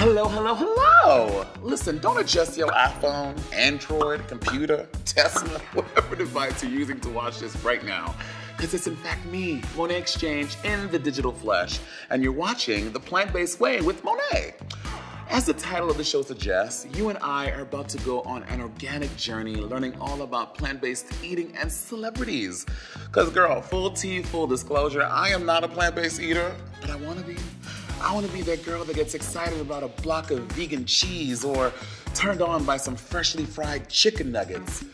Hello, hello, hello. Listen, don't adjust your iPhone, Android, computer, Tesla, whatever device you're using to watch this right now. Because it's in fact me, Monét Exchange, in the digital flesh. And you're watching The Plant-Based Way with Monét. As the title of the show suggests, you and I are about to go on an organic journey learning all about plant-based eating and celebrities. Because girl, full tea, full disclosure, I am not a plant-based eater, but I want to be. I want to be that girl that gets excited about a block of vegan cheese or turned on by some freshly fried chicken nuggets.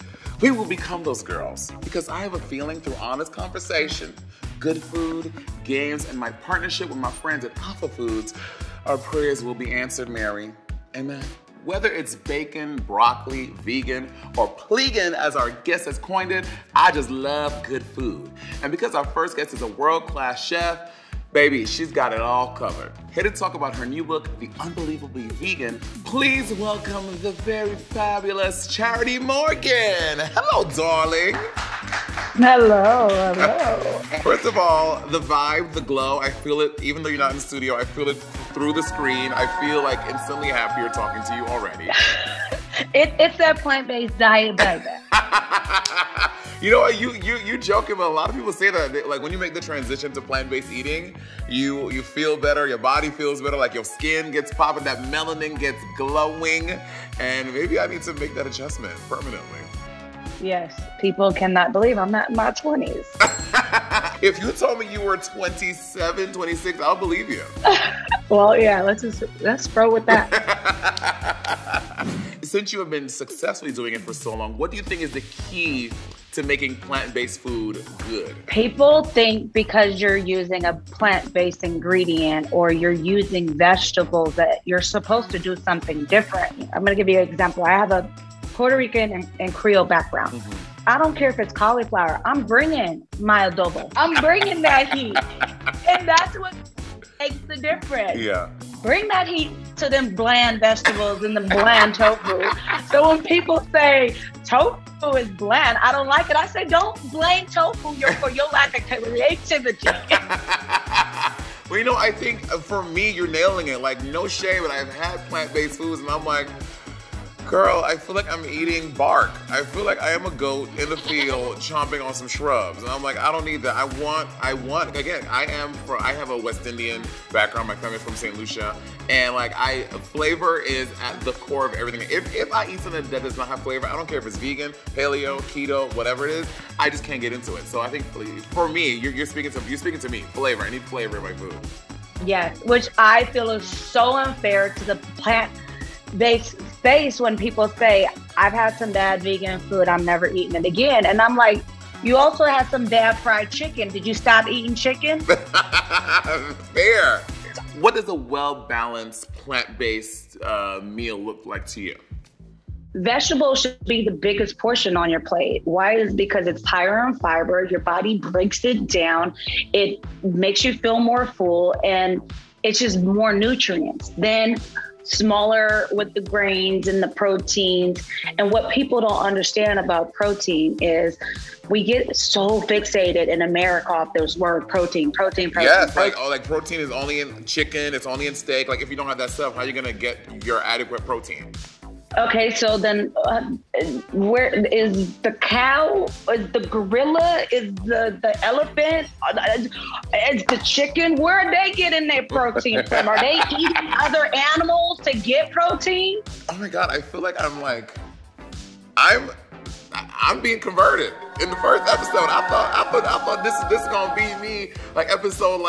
We will become those girls because I have a feeling through honest conversation, good food, games, and my partnership with my friends at Alpha Foods, our prayers will be answered, Mary. Amen. Whether it's bacon, broccoli, vegan, or plegan as our guest has coined it, I just love good food. And because our first guest is a world-class chef, baby, she's got it all covered. Here to talk about her new book, The Unbelievably Vegan, please welcome the very fabulous Charity Morgan. Hello, darling. Hello, hello. First of all, the vibe, the glow, I feel it, even though you're not in the studio, I feel it through the screen. I feel like instantly happier talking to you already. It's that plant-based diet, baby. You know what, you joking, but a lot of people say that, like when you make the transition to plant-based eating, you feel better, your body feels better, like your skin gets popping, that melanin gets glowing, and maybe I need to make that adjustment permanently. Yes, people cannot believe I'm not in my 20s. If you told me you were 27, 26, I'll believe you. Well, yeah, let's throw with that. Since you have been successfully doing it for so long, what do you think is the key to making plant-based food good? People think because you're using a plant-based ingredient or you're using vegetables that you're supposed to do something different. I'm going to give you an example. I have a Puerto Rican and Creole background. Mm-hmm. I don't care if it's cauliflower. I'm bringing my adobo. I'm bringing that heat. And that's what makes the difference. Yeah. Bring that heat to them bland vegetables and the bland tofu. So when people say tofu is bland, I don't like it. I say don't blame tofu for your lack of creativity. Well, you know, I think for me, you're nailing it. Like, no shame, but I've had plant-based foods and I'm like, girl, I feel like I'm eating bark. I feel like I am a goat in the field chomping on some shrubs. And I'm like, I don't need that. I want, again, I have a West Indian background. My family's from St. Lucia. And like, flavor is at the core of everything. If I eat something that does not have flavor, I don't care if it's vegan, paleo, keto, whatever it is, I just can't get into it. So I think for me, you're speaking to me, flavor. I need flavor in my food. Yes, which I feel is so unfair to the plant-based space when people say, I've had some bad vegan food, I'm never eating it again. And I'm like, you also had some bad fried chicken. Did you stop eating chicken? Fair. What does a well-balanced plant-based meal look like to you? Vegetables should be the biggest portion on your plate. Why? Is because it's higher in fiber. Your body breaks it down. It makes you feel more full, and it's just more nutrients. Then smaller with the grains and the proteins. And what people don't understand about protein is we get so fixated in America off this word protein. Yes, like protein is only in chicken, it's only in steak. Like if you don't have that stuff, how are you gonna get your adequate protein? Okay, so then where is the cow? Is the gorilla? Is the elephant? Is the chicken? Where are they getting their protein from? Are they eating other animals to get protein? Oh my God, I feel like I'm being converted. In the first episode, I thought this is gonna be me, like episode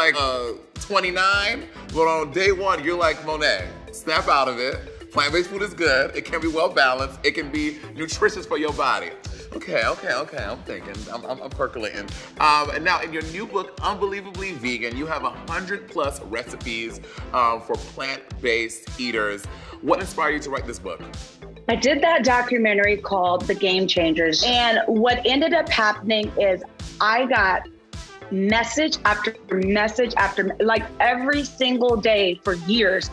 29, but on day one, you're like, Monét, snap out of it. Plant-based food is good. It can be well balanced. It can be nutritious for your body. Okay. I'm thinking. I'm percolating. And now in your new book, Unbelievably Vegan, you have 100+ recipes for plant-based eaters. What inspired you to write this book? I did that documentary called The Game Changers. And what ended up happening is I got message after message after, like every single day for years.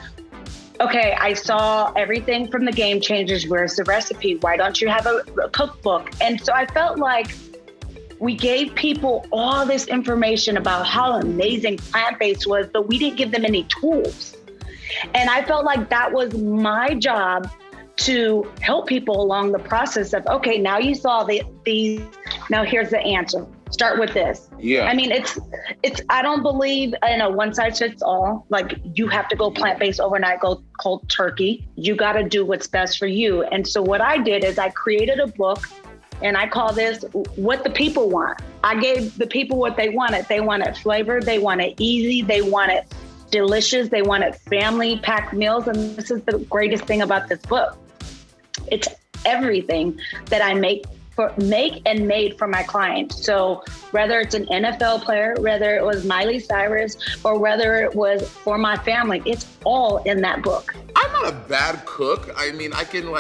Okay, I saw everything from The Game Changers. Where's the recipe? Why don't you have a cookbook? And so I felt like we gave people all this information about how amazing plant-based was, but we didn't give them any tools. And I felt like that was my job to help people along the process of, okay, now you saw these, now here's the answer. Start with this. Yeah. I mean, it's, I don't believe in a one size fits all. Like, you have to go plant-based overnight, go cold turkey. You got to do what's best for you. And so what I did is I created a book, and I call this What the People Want. I gave the people what they wanted. They wanted flavor. They wanted easy. They wanted delicious. They wanted family packed meals. And this is the greatest thing about this book. It's everything that I make and made for my clients. So whether it's an NFL player, whether it was Miley Cyrus, or whether it was for my family, it's all in that book. I'm not a bad cook. I mean, I can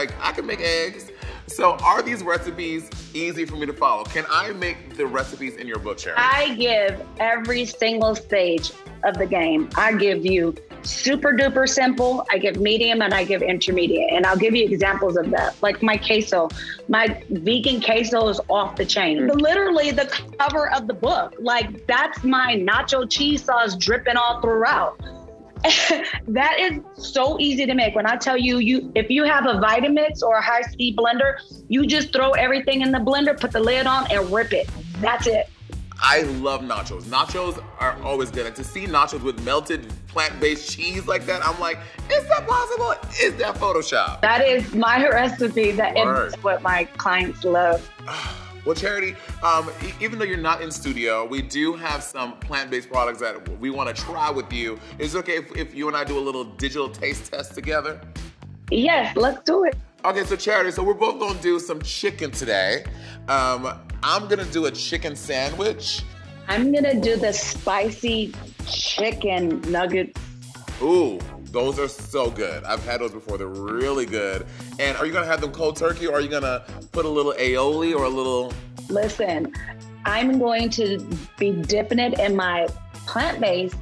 make eggs. So are these recipes easy for me to follow? Can I make the recipes in your book, Charity? I give every single stage of the game. I give you super duper simple, I give medium, and I give intermediate. And I'll give you examples of that. Like my queso, my vegan queso is off the chain. Literally the cover of the book, like that's my nacho cheese sauce dripping all throughout. That is so easy to make. When I tell you, if you have a Vitamix or a high-speed blender, you just throw everything in the blender, put the lid on, and rip it. That's it. I love nachos. Nachos are always good. And to see nachos with melted plant-based cheese like that, I'm like, is that possible? Is that Photoshop? That is my recipe. That is what my clients love. Well, Charity, even though you're not in studio, we do have some plant-based products that we want to try with you. Is it okay if you and I do a little digital taste test together? Yes, let's do it. Okay, so Charity, so we're both gonna do some chicken today. I'm gonna do a chicken sandwich. I'm gonna do the spicy chicken nuggets. Ooh, those are so good. I've had those before, they're really good. And are you gonna have them cold turkey, or are you gonna put a little aioli or a little? Listen, I'm going to be dipping it in my plant-based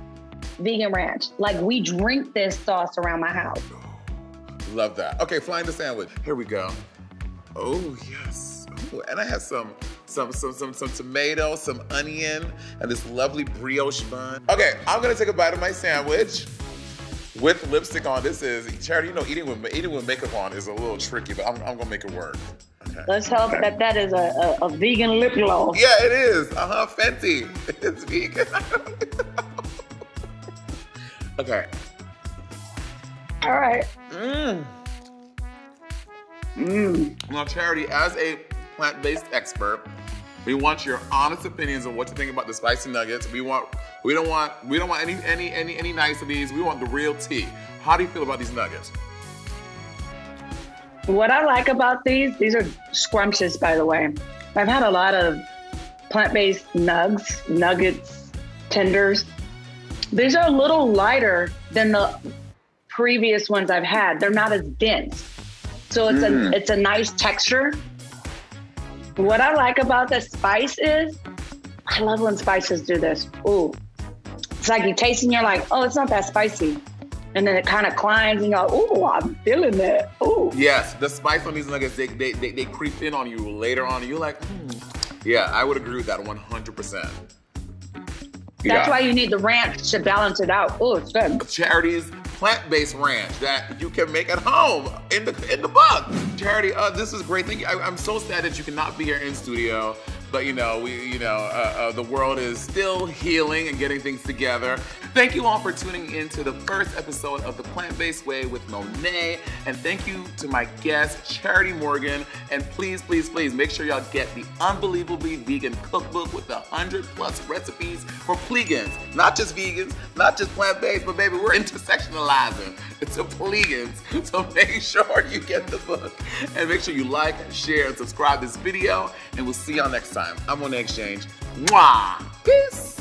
vegan ranch. Like, we drink this sauce around my house. Love that. Okay, flying the sandwich. Here we go. Oh, yes. Ooh, and I have some tomato, some onion, and this lovely brioche bun. Okay, I'm gonna take a bite of my sandwich with lipstick on. This is, Charity, you know, eating with makeup on is a little tricky, but I'm gonna make it work. Okay. Let's hope that is a vegan lip gloss. Yeah, it is. Fenty. It's vegan. Okay. All right. Now, Charity, as a plant-based expert, we want your honest opinions on what you think about the spicy nuggets. We don't want any niceties. We want the real tea. How do you feel about these nuggets? What I like about these are scrumptious, by the way. I've had a lot of plant-based nuggets, tenders. These are a little lighter than the previous ones I've had. They're not as dense. So it's a nice texture. What I like about the spice is, I love when spices do this. Ooh, it's like you taste and you're like, oh, it's not that spicy. And then it kind of climbs and you're like, ooh, I'm feeling that. Ooh. Yes, the spice on these nuggets, they creep in on you later on. And you're like, Yeah, I would agree with that 100%. That's why you need the ranch to balance it out. Oh, it's good. Charity's plant-based ranch that you can make at home in the book. Charity, this is great. Thank you. I'm so sad that you cannot be here in studio, but the world is still healing and getting things together. Thank you all for tuning in to the first episode of The Plant-Based Way with Monét, and thank you to my guest, Charity Morgan. And please, please, please make sure y'all get the Unbelievably Vegan Cookbook with 100+ recipes for plegans. Not just vegans, not just plant-based, but baby, we're intersectionalizing to plegans. So make sure you get the book, and make sure you like, share, and subscribe this video, and we'll see y'all next time. I'm Monét Exchange. Mwah! Peace!